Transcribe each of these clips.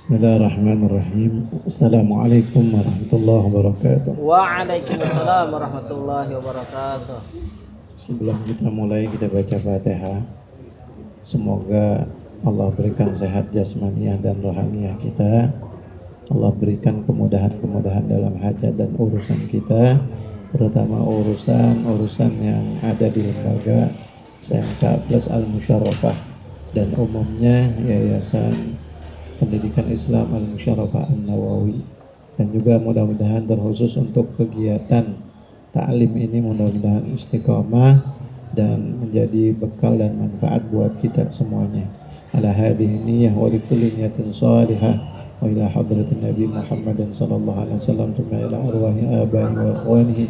Bismillahirrahmanirrahim. Assalamualaikum warahmatullahi wabarakatuh. Waalaikumsalam warahmatullahi wabarakatuh. Sebelum kita mulai, kita baca Fatihah. Semoga Allah berikan sehat jasmaniah dan rohaniah kita. Allah berikan kemudahan-kemudahan dalam hajat dan urusan kita, terutama urusan yang ada di lembaga SMK plus Al-Musyarrafah dan umumnya Yayasan Pendidikan Islam Al-Musyarrafah An-Nawawi, dan juga mudah-mudahan terkhusus untuk kegiatan ta'lim ini mudah-mudahan istiqamah dan menjadi bekal dan manfaat buat kita semuanya. Ala hadhihi niyyah wa likulli niyatin salihah wa ila hadratin Nabi Muhammadin sallallahu alaihi wasallam thumma ila arwahi abahi wa ikhwanihi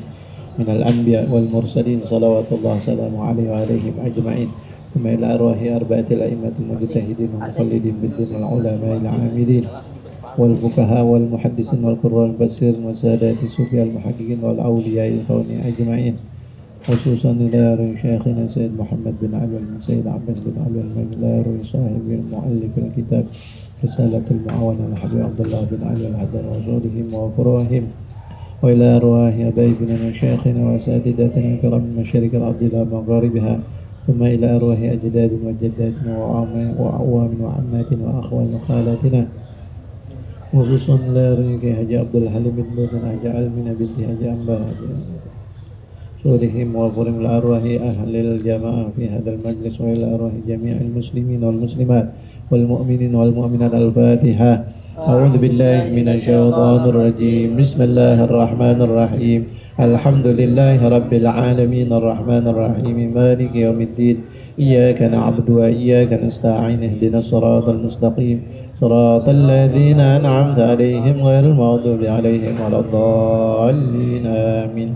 minal anbiya wal mursalin salawatullah salamu alaihi wa alaihim ajma'in. ثم إلى أرواح أربعة الأئمة المجتهدين والمقلدين بالدين والعلماء العاملين والفقهاء والمحدثين والقراء المفسرين والسادات الصوفية المحققين والأولياء الكونين أجمعين، خصوصا إلى شيخنا سيد محمد بن علي سيد عباس بن علي المجلاري صاحب المؤلف الكتاب رسالة المعاونة لحبيب عبد الله بن علي الحدان وزودهم وفروهم، وإلى أرواح أبائنا وشيخنا وأساتذتنا الكرام من مشارق الأرض إلى مغاربها، ثم إلى أرواح أجداد وجداتنا وأعوام وعمات وأخوان وخالاتنا، خصوصا لرئيس حاجي عبد الحليم بن بن حاجي علمنا بنت حاجي أنبار سورهم وفرهم الأرواح أهل الجماعة في هذا المجلس، وإلى أرواح جميع المسلمين والمسلمات والمؤمنين والمؤمنات. الفاتحة. أعوذ بالله من الشيطان الرجيم. بسم الله الرحمن الرحيم. الحمد لله رب العالمين الرحمن الرحيم مالك يوم الدين إياك نعبد وإياك نستعين اهدنا الصراط المستقيم صراط الذين أنعمت عليهم غير المغضوب عليهم ولا الضالين آمين.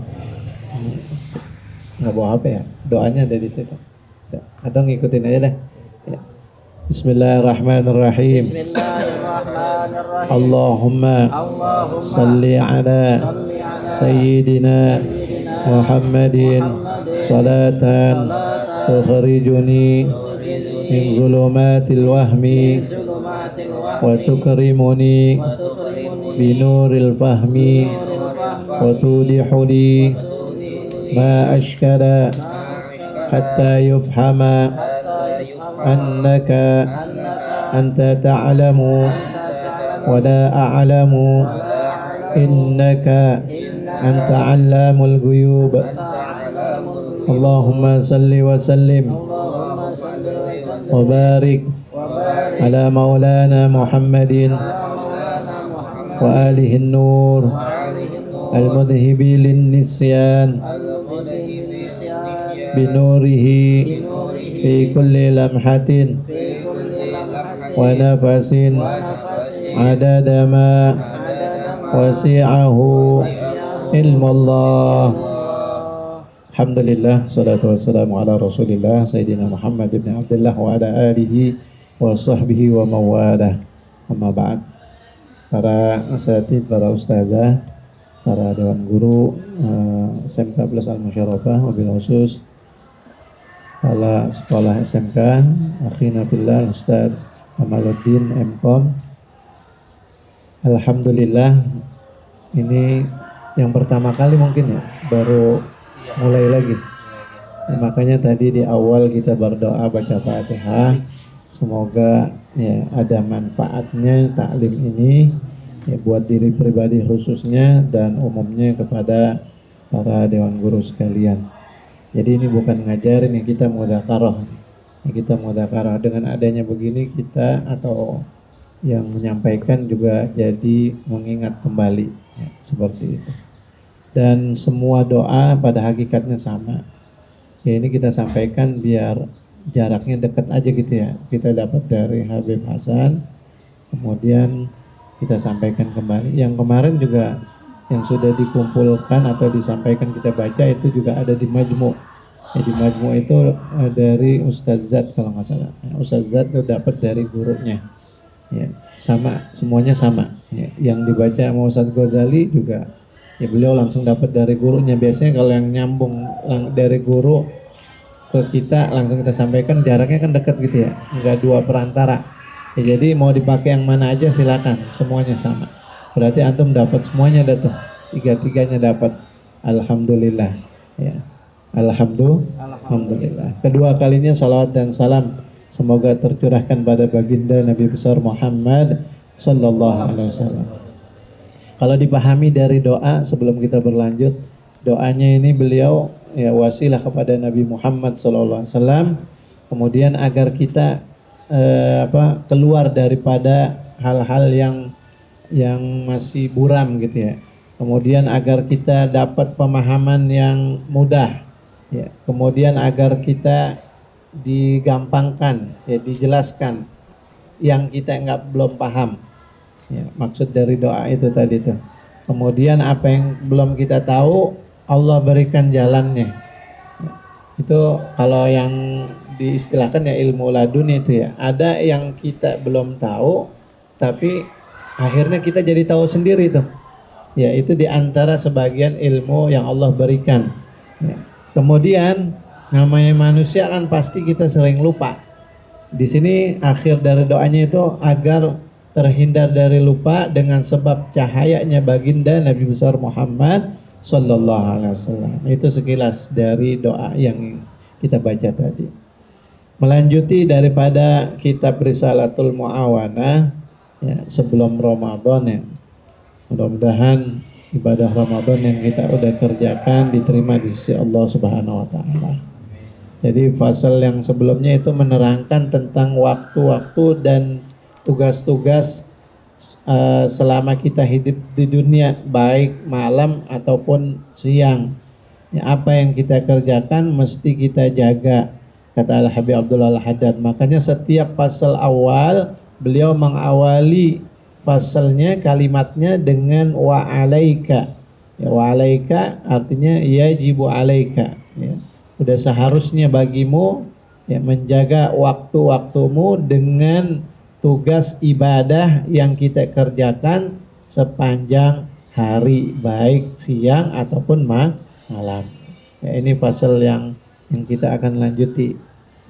Nggak bawa HP ya? Doanya ada di situ. Atau ngikutin aja deh. Ya. Bismillahirrahmanirrahim. Bismillahirrahmanirrahim. Allahumma salli ala Sayyidina Muhammadin salatan tukhrijuni min zulumatil wahmi wa tukrimuni binuril fahmi wa tudihuli ma ashkala hatta yufhama annaka anta ta'lamu wa la a'lamu innaka anta 'allamul ghuyub. Allahumma salli wa sallim wa barik ala maulana Muhammadin wa alihi nur al-mudhibi lin-nisyan binurihi fi kulli lamhatin wa nafasin adada ma wasi'ahu ilmullah. Alhamdulillah, salatu wassalamu ala rasulillah Sayyidina Muhammad ibn Abdullah wa ala alihi wa sahbihi wa mawalah. Amma ba'd. Para asatid, para ustazah, para dewan guru SMK plus Al-Musyarrafah, wabil khusus kepala sekolah SMK akhina fillah Ustaz Amaluddin MKom. Alhamdulillah, ini yang pertama kali mungkin ya, baru mulai lagi. Makanya tadi di awal kita berdoa baca Fatihah, semoga ya ada manfaatnya taklim ini ya, buat diri pribadi khususnya dan umumnya kepada para dewan guru sekalian. Jadi ini bukan ngajarin ya, kita mudzakarah. Kita mudzakarah dengan adanya begini kita atau yang menyampaikan juga jadi mengingat kembali ya, seperti itu. Dan semua doa pada hakikatnya sama. Ya ini kita sampaikan biar jaraknya dekat aja gitu ya. Kita dapat dari Habib Hasan, kemudian kita sampaikan kembali. Yang kemarin juga yang sudah dikumpulkan atau disampaikan kita baca itu juga ada di Majmu'. Ya, di Majmu' itu dari Ustaz Zat kalau nggak salah. Ustaz Zat itu dapat dari gurunya. Ya, sama, semuanya sama. Ya, yang dibaca sama Ustaz Ghazali juga ya beliau langsung dapat dari gurunya. Biasanya kalau yang nyambung dari guru ke kita langsung kita sampaikan, jaraknya kan dekat gitu ya, enggak dua perantara. Ya, jadi mau dipakai yang mana aja silakan, semuanya sama. Berarti antum dapat semuanya dah tuh. Tiga-tiganya dapat. Alhamdulillah. Ya. Alhamdulillah. Kedua kalinya salawat dan salam semoga tercurahkan pada baginda Nabi besar Muhammad sallallahu alaihi wasallam. Kalau dipahami dari doa sebelum kita berlanjut, doanya ini beliau ya wasilah kepada Nabi Muhammad sallallahu alaihi wasallam, kemudian agar kita keluar daripada hal-hal yang masih buram gitu ya. Kemudian agar kita dapat pemahaman yang mudah. Ya, kemudian agar kita digampangkan, ya dijelaskan yang kita belum paham. Ya, maksud dari doa itu tadi tuh. Kemudian apa yang belum kita tahu, Allah berikan jalannya. Ya, itu kalau yang diistilahkan ya ilmu laduni itu ya. Ada yang kita belum tahu, tapi akhirnya kita jadi tahu sendiri tuh. Ya, itu diantara sebagian ilmu yang Allah berikan. Ya. Kemudian namanya manusia kan pasti kita sering lupa. Di sini akhir dari doanya itu agar terhindar dari lupa dengan sebab cahayanya baginda Nabi besar Muhammad sallallahu alaihi wasallam. Itu sekilas dari doa yang kita baca tadi. Melanjuti daripada kitab Risalatul Muawanah ya, sebelum Ramadan ya. Mudah-mudahan ibadah Ramadan yang kita udah kerjakan diterima di sisi Allah Subhanahu wa taala. Jadi fasal yang sebelumnya itu menerangkan tentang waktu-waktu dan tugas-tugas selama kita hidup di dunia, baik malam ataupun siang. Ya, apa yang kita kerjakan mesti kita jaga, kata Al-Habib Abdullah Al-Haddad. Makanya setiap fasal awal beliau mengawali fasalnya kalimatnya dengan wa alaika. Ya, wa alaika artinya yajibu alaika. Ya. Udah seharusnya bagimu ya menjaga waktu-waktumu dengan tugas ibadah yang kita kerjakan sepanjang hari, baik siang ataupun malam. Ya, ini fasal yang kita akan lanjuti.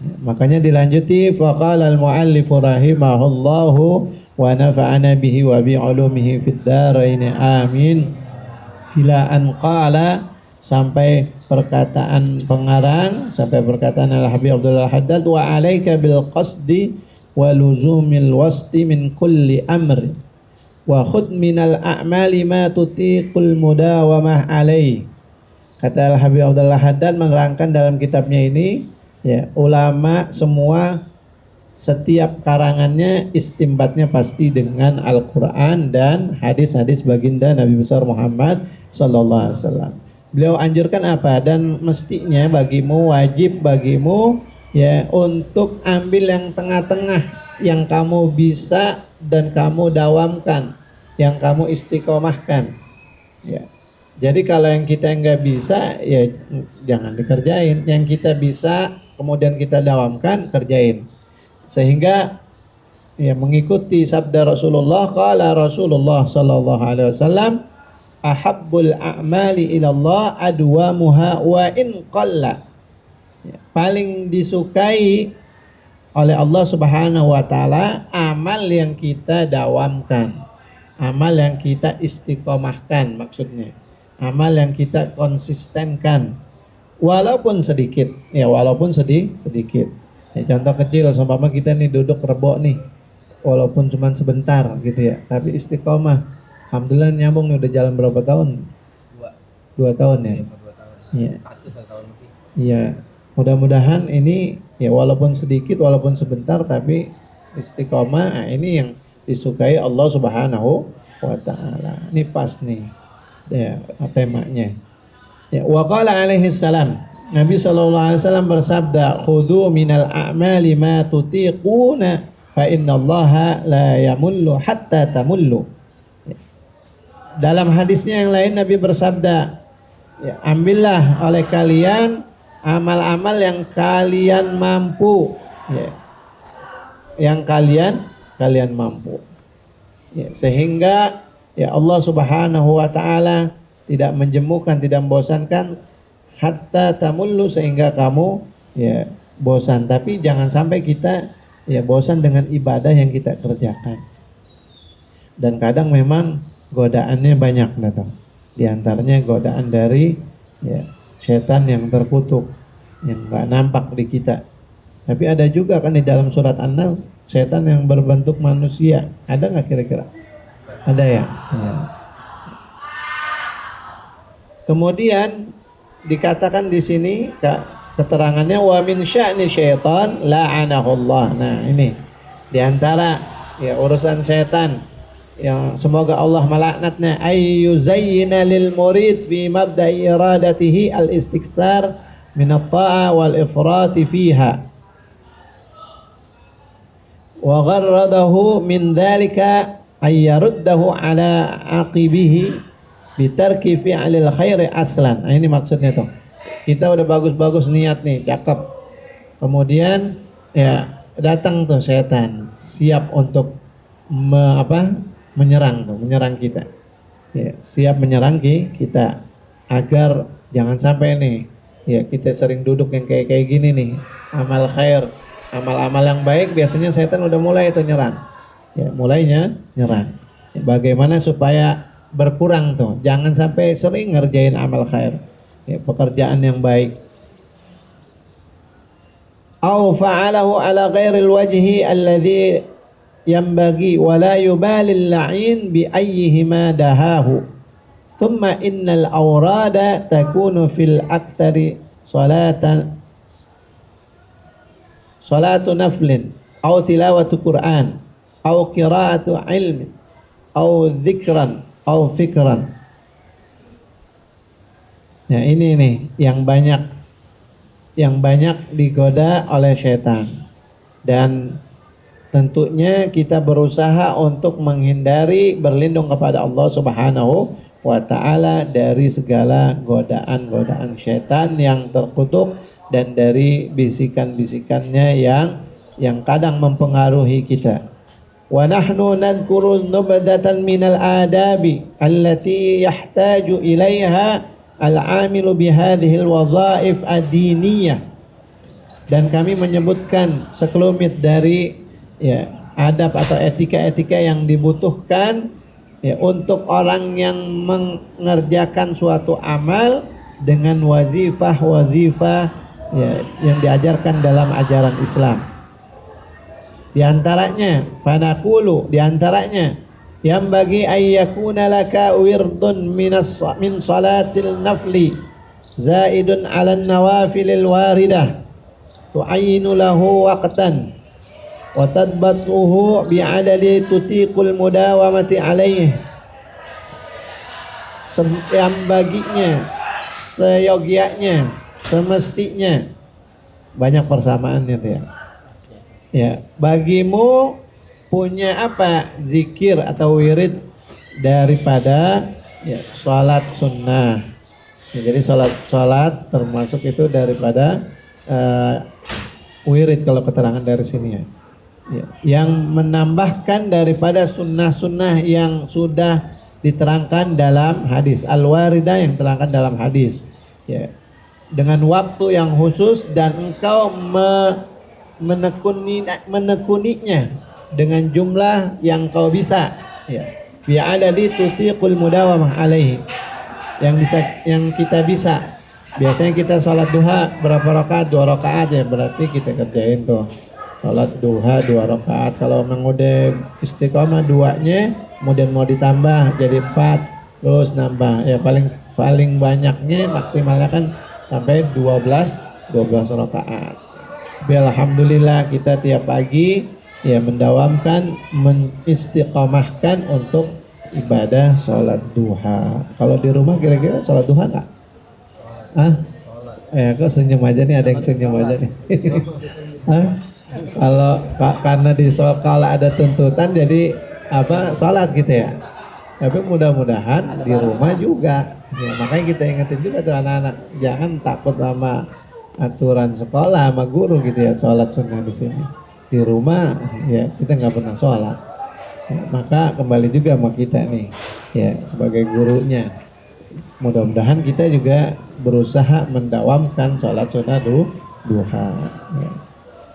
Ya, makanya dilanjuti faqala al-muallif rahimahullahu wa nafa'ana bihi wa bi ulumihi fid dharain amin ila an qala, sampai perkataan pengarang, sampai perkataan Al-Habib Abdullah Haddad wa alaika bil qasdi wa luzumil wasti min kulli amri wa khud minal a'mali ma tutiqul mudawamah alaih. Kata Al-Habib Abdullah Haddad menerangkan dalam kitabnya ini ya, ulama semua setiap karangannya istimbatnya pasti dengan Al-Quran dan hadis-hadis baginda Nabi besar Muhammad sallallahu alaihi wasallam. Beliau anjurkan apa? Dan mestinya bagimu, wajib bagimu ya untuk ambil yang tengah-tengah, yang kamu bisa dan kamu dawamkan, yang kamu istiqomahkan. Ya. Jadi kalau yang kita nggak bisa ya jangan dikerjain. Yang kita bisa kemudian kita dawamkan, kerjain. Sehingga ya mengikuti sabda Rasulullah, qala Rasulullah sallallahu alaihi wasallam, ahabbul a'mali ilallah adwamuha wa in qalla. Ya, paling disukai oleh Allah Subhanahu wa taala amal yang kita dawamkan, amal yang kita istiqomahkan, maksudnya amal yang kita konsistenkan walaupun sedikit. Ya, walaupun sedikit. Ya, contoh kecil, seumpama kita nih duduk rebok nih, walaupun cuma sebentar gitu ya, tapi istiqomah. Alhamdulillah nyambung nih, udah jalan berapa tahun? 2 tahun ya. Iya. Iya. Mudah-mudahan ini ya walaupun sedikit, walaupun sebentar, tapi istiqomah. Nah, ini yang disukai Allah Subhanahu wa taala. Ini pas nih. Ya, temanya. Ya, wa qala alaihi salam, Nabi sallallahu alaihi wasallam bersabda, "Khudhu minal a'mali ma tutiquna fa innallaha la yamullu hatta tamullu." Dalam hadisnya yang lain Nabi bersabda, ya, ambillah oleh kalian amal-amal yang kalian mampu, ya, yang kalian mampu, ya, sehingga ya Allah Subhanahu wa taala tidak menjemukan, tidak membosankan, hatta tamullu, sehingga kamu ya bosan. Tapi jangan sampai kita ya bosan dengan ibadah yang kita kerjakan. Dan kadang memang godaannya banyak datang. Di antaranya godaan dari ya setan yang terkutuk, yang nggak nampak di kita. Tapi ada juga kan di dalam surat An-Nas setan yang berbentuk manusia. Ada nggak kira-kira? Ada ya? Ya. Kemudian dikatakan di sini keterangannya wa min sya'ni syaitan la'anahullah. Nah, ini di antara ya urusan setan yang semoga Allah melaknatnya ayyuzayyina lil murid fi mabda'i iradatihi al-istiksar min at-ta'a wal ifrati fiha wa gharradahu min dhalika ayyaruddahu ala aqibihi bitarki fi'lil khairi aslan. Nah, ini maksudnya tuh. Kita udah bagus-bagus niat nih, cakep. Kemudian ya datang tuh setan, siap untuk menyerang kita. Ya, siap menyerang kita agar jangan sampai nih ya kita sering duduk yang kayak gini nih, amal khair, amal-amal yang baik biasanya setan udah mulai itu nyerang. Ya, mulainya nyerang. Ya, bagaimana supaya berkurang tuh, jangan sampai sering ngerjain amal khair, ya, pekerjaan yang baik. Au fa'alahu ala ghairil wajhi alladhi yanbaghi wa la yubalil la'in bi ayyihima dahahu. Thumma innal awrada takunu fil aktsari salatu naflin au tilawatu Qur'an au qira'atu ilmin au dzikran au fikran. Ya, ini nih yang banyak digoda oleh setan. Dan tentunya kita berusaha untuk menghindari, berlindung kepada Allah Subhanahu wa ta'ala dari segala godaan-godaan setan yang terkutuk dan dari bisikan-bisikannya yang kadang mempengaruhi kita. Wa nahnu nadhkuru nubdatan minal adabi allati yahtaju ilaiha al-amilu bihadhil wazaif ad-diniyah. Dan kami menyebutkan sekelumit dari ya adab atau etika-etika yang dibutuhkan ya untuk orang yang mengerjakan suatu amal dengan wazifah ya yang diajarkan dalam ajaran Islam. Di antaranya fanaqulu, di antaranya yang bagi ayyakuna laka wirdun min salatil nafli zaidun 'ala an-nawafilil waridah tu'ayinu lahu waqtan wa tadbatuhu bi'adadi tutiqul mudawamati alaih. Yang baginya seyogianya, semestinya, banyak persamaannya tuh ya. Ya, bagimu punya apa? Zikir atau wirid daripada ya salat sunnah. Ya, jadi salat termasuk itu daripada wirid kalau keterangan dari sini ya. Ya, yang menambahkan daripada sunnah-sunnah yang sudah diterangkan dalam hadis al-waridah, yang terangkan dalam hadis ya, dengan waktu yang khusus dan engkau menekuninya dengan jumlah yang kau bisa ya, bi'adadi tutiqul mudawamah alaihi, yang kita bisa. Biasanya kita sholat duha berapa rakaat? 2 rakaat ya, berarti kita kerjain tuh sholat duha 2 rakaat. Kalau memang udah istiqomah 2-nya, kemudian mau ditambah jadi 4, terus nambah ya, paling banyaknya maksimalnya kan sampai 12 rakaat. Alhamdulillah kita tiap pagi ya mendawamkan, mengistiqomahkan untuk ibadah sholat duha. Kalau di rumah kira-kira sholat duha nggak? Kok senyum aja nih, ada yang senyum aja nih. Kalau karena di kalau ada tuntutan jadi sholat gitu ya. Tapi mudah-mudahan di rumah juga. Ya, makanya kita ingetin juga tuh anak-anak, jangan takut sama aturan sekolah sama guru gitu ya, sholat sunnah di sini. Di rumah ya kita nggak pernah sholat. Ya, maka kembali juga sama kita nih ya sebagai gurunya. Mudah-mudahan kita juga berusaha mendawamkan sholat sunnah duha. Ya.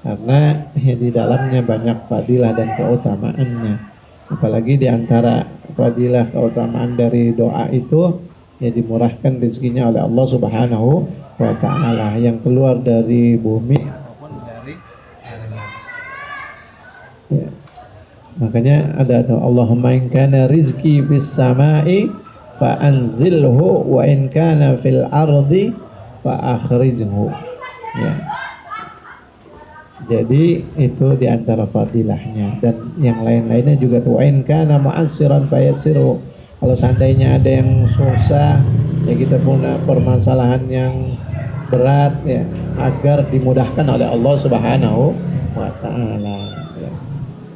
karena di dalamnya banyak fadilah dan keutamaannya. Apalagi di antara fadilah keutamaan dari doa itu ya dimurahkan rezekinya oleh Allah Subhanahu wa taala yang keluar dari bumi maupun dari ya. Makanya ada Allahumma in kana rizki fis samai fa anzilhu wa in kana fil ardi fa akhrijhu. Ya. Jadi itu di antara fadilahnya, dan yang lain-lainnya juga tuh in kana mu'assiran fayassiru. Kalau seandainya ada yang susah ya kita punya permasalahan yang berat ya agar dimudahkan oleh Allah Subhanahu wa taala. Ya.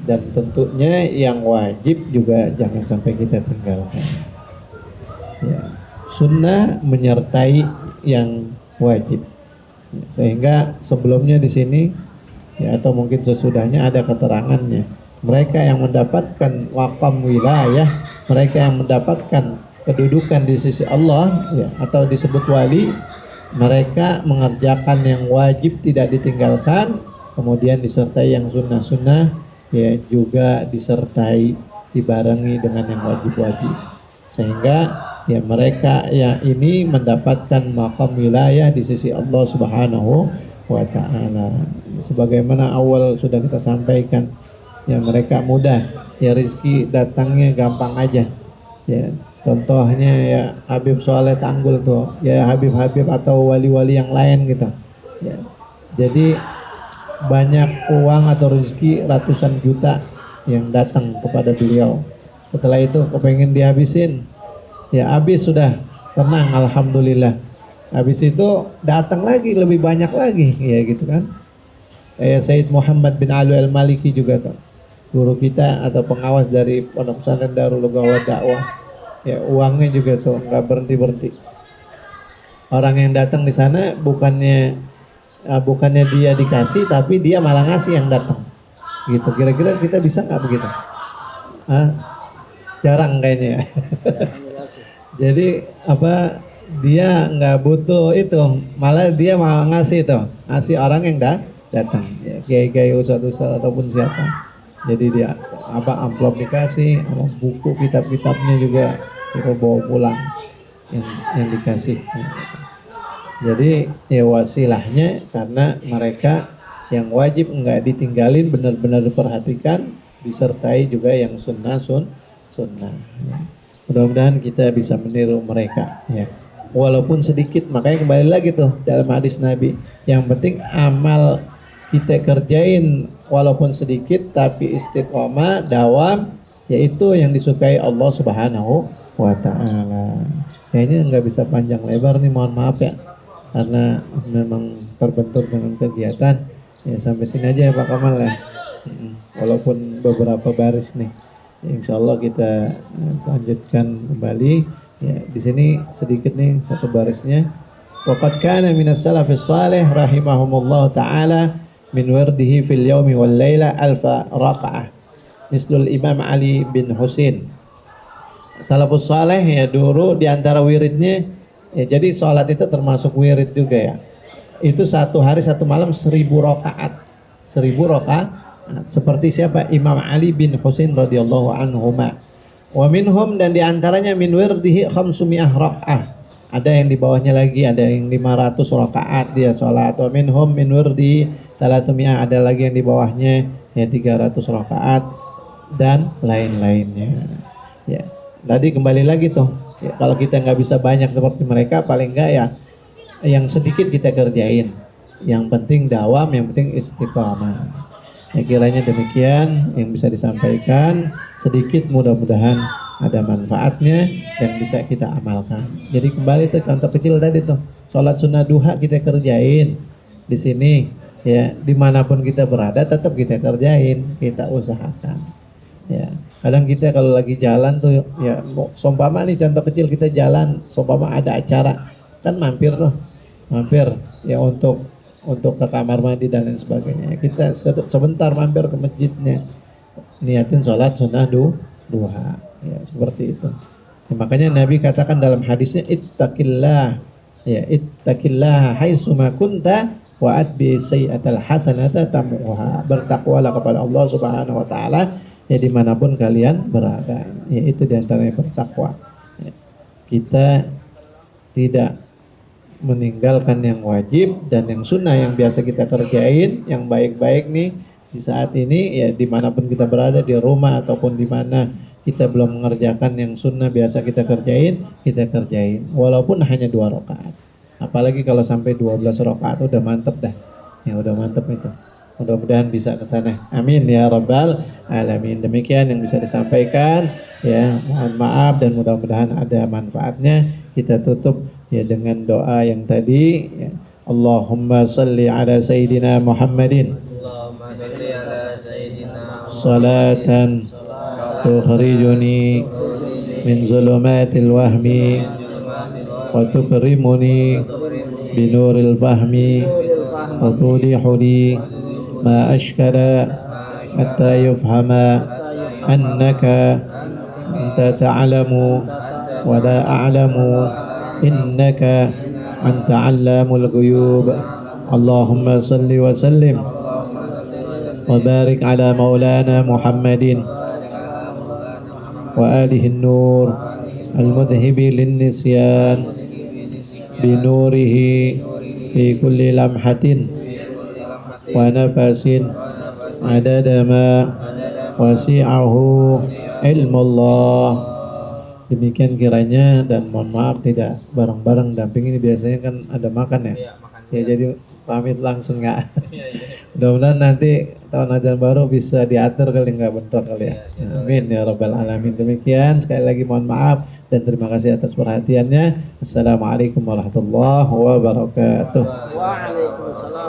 Dan tentunya yang wajib juga jangan sampai kita tinggalkan. Ya. Sunnah menyertai yang wajib. Ya. Sehingga sebelumnya di sini ya atau mungkin sesudahnya ada keterangannya. Mereka yang mendapatkan waqam wilayah, mereka yang mendapatkan kedudukan di sisi Allah ya, atau disebut wali, mereka mengerjakan yang wajib tidak ditinggalkan, kemudian disertai yang sunnah-sunnah ya juga disertai dibarengi dengan yang wajib-wajib, sehingga ya mereka ya ini mendapatkan maqam wilayah di sisi Allah Subhanahu wa taala. Sebagaimana awal sudah kita sampaikan ya mereka mudah ya rezeki datangnya gampang aja ya, contohnya ya Habib Soleh Tanggul tuh ya, Habib-habib atau wali-wali yang lain gitu ya. Jadi banyak uang atau rezeki ratusan juta yang datang kepada beliau, setelah itu kepengen dihabisin ya habis, sudah tenang alhamdulillah, habis itu datang lagi lebih banyak lagi ya gitu kan. Kayak Said Muhammad bin Ali Al-Maliki juga tuh, guru kita atau pengawas dari Pondok Pesantren Darul Ghawat Dakwah ya, uangnya juga tuh nggak berhenti. Orang yang datang di sana bukannya dia dikasih, tapi dia malah ngasih yang datang gitu. Kira-kira kita bisa nggak begitu? Jarang kayaknya ya. Jadi dia nggak butuh itu, malah dia malah ngasih tuh, ngasih orang yang datang ya, kiai-kiai ustadz ataupun siapa. Jadi dia amplop dikasih, buku kitab-kitabnya juga kita bawa pulang yang dikasih. Jadi ya wasilahnya karena mereka yang wajib nggak ditinggalin, benar-benar diperhatikan, disertai juga yang sunnah. Ya. Mudah-mudahan kita bisa meniru mereka ya. Walaupun sedikit, makanya kembali lagi tuh dalam hadis Nabi, yang penting amal kita kerjain walaupun sedikit tapi istiqomah, dawam, yaitu yang disukai Allah Subhanahu wa taala. Kayaknya nggak bisa panjang lebar nih, mohon maaf ya, karena memang terbentur dengan kegiatan. Ya sampai sini aja ya Pak Kamal ya. Walaupun beberapa baris nih. Insya Allah kita lanjutkan kembali. Ya, di sini sedikit nih satu barisnya. Waqad kana minas salafis salih rahimahumullah taala min wirdihi fil yaumi wal laila alfa raqa'ah mislul Imam Ali bin Husain. Salafus saleh ya dulu di antara wiridnya ya, jadi sholat itu termasuk wirid juga ya, itu satu hari satu malam 1000 rakaat. Seperti siapa? Imam Ali bin Husain radhiyallahu anhuma. Wa minhum, dan di antaranya min wirdihi 500 rakaat. Ada yang di bawahnya lagi, ada yang 500 rakaat dia sholat. Wa minhum min wirdihi 300, ada lagi yang di bawahnya ya 300 rakaat dan lain-lainnya. Ya, tadi kembali lagi tuh. Ya, kalau kita nggak bisa banyak seperti mereka, paling nggak ya yang sedikit kita kerjain. Yang penting dawam, yang penting istiqamah. Ya, kiranya demikian yang bisa disampaikan, sedikit mudah-mudahan ada manfaatnya dan bisa kita amalkan. Jadi kembali tuh contoh kecil tadi tuh, sholat sunnah duha kita kerjain di sini ya, dimanapun kita berada tetap kita kerjain, kita usahakan. Ya, kadang kita kalau lagi jalan tuh ya, seumpama nih contoh kecil, kita jalan, seumpama ada acara kan mampir ya untuk ke kamar mandi dan lain sebagainya. Kita sebentar mampir ke masjidnya, niatin sholat sunnah duha ya, seperti itu ya, makanya Nabi katakan dalam hadisnya ittaqillah ya, ittaqillah haitsuma kunta wa atbi sayyi'atal hasanata tamuha. Bertakwalah kepada Allah Subhanahu wa taala ya dimanapun kalian berada. Ya, itu diantaranya bertakwa. Ya. Kita tidak meninggalkan yang wajib dan yang sunnah yang biasa kita kerjain, yang baik-baik nih di saat ini ya dimanapun kita berada, di rumah ataupun di mana kita belum mengerjakan yang sunnah biasa kita kerjain walaupun hanya 2 rakaat. Apalagi kalau sampai 12 rakaat udah mantep dah. Ya udah mantep itu. Mudah-mudahan bisa ke sana. Amin ya rabbal alamin. Demikian yang bisa disampaikan ya. Mohon maaf dan mudah-mudahan ada manfaatnya. Kita tutup ya dengan doa yang tadi ya. Allahumma salli ala sayyidina Muhammadin salatan tukhrijuni min zulumatil wahmi wa tukrimuni binuril fahmi wa tudihuni ma ashkara hatta yufhama annaka anta ta'lamu wa la a'lamu innaka anta 'allamul ghuyub. Allahumma salli wa sallim wa barik ala maulana Muhammadin wa alihi an-nur al-mudhibi lin-nisyan binurihi fi kulli lamhatin wa nafasin adada ma wasi'ahu ilmullah. Demikian kiranya dan mohon maaf tidak bareng-bareng damping ini biasanya kan ada makan ya. Ya jadi pamit langsung ya. Mudah-mudahan nanti tahun ajaran baru bisa diatur kali nggak bentrok kali ya. Amin ya rabbal alamin. Demikian sekali lagi mohon maaf dan terima kasih atas perhatiannya. Assalamualaikum warahmatullahi wabarakatuh. Waalaikumsalam.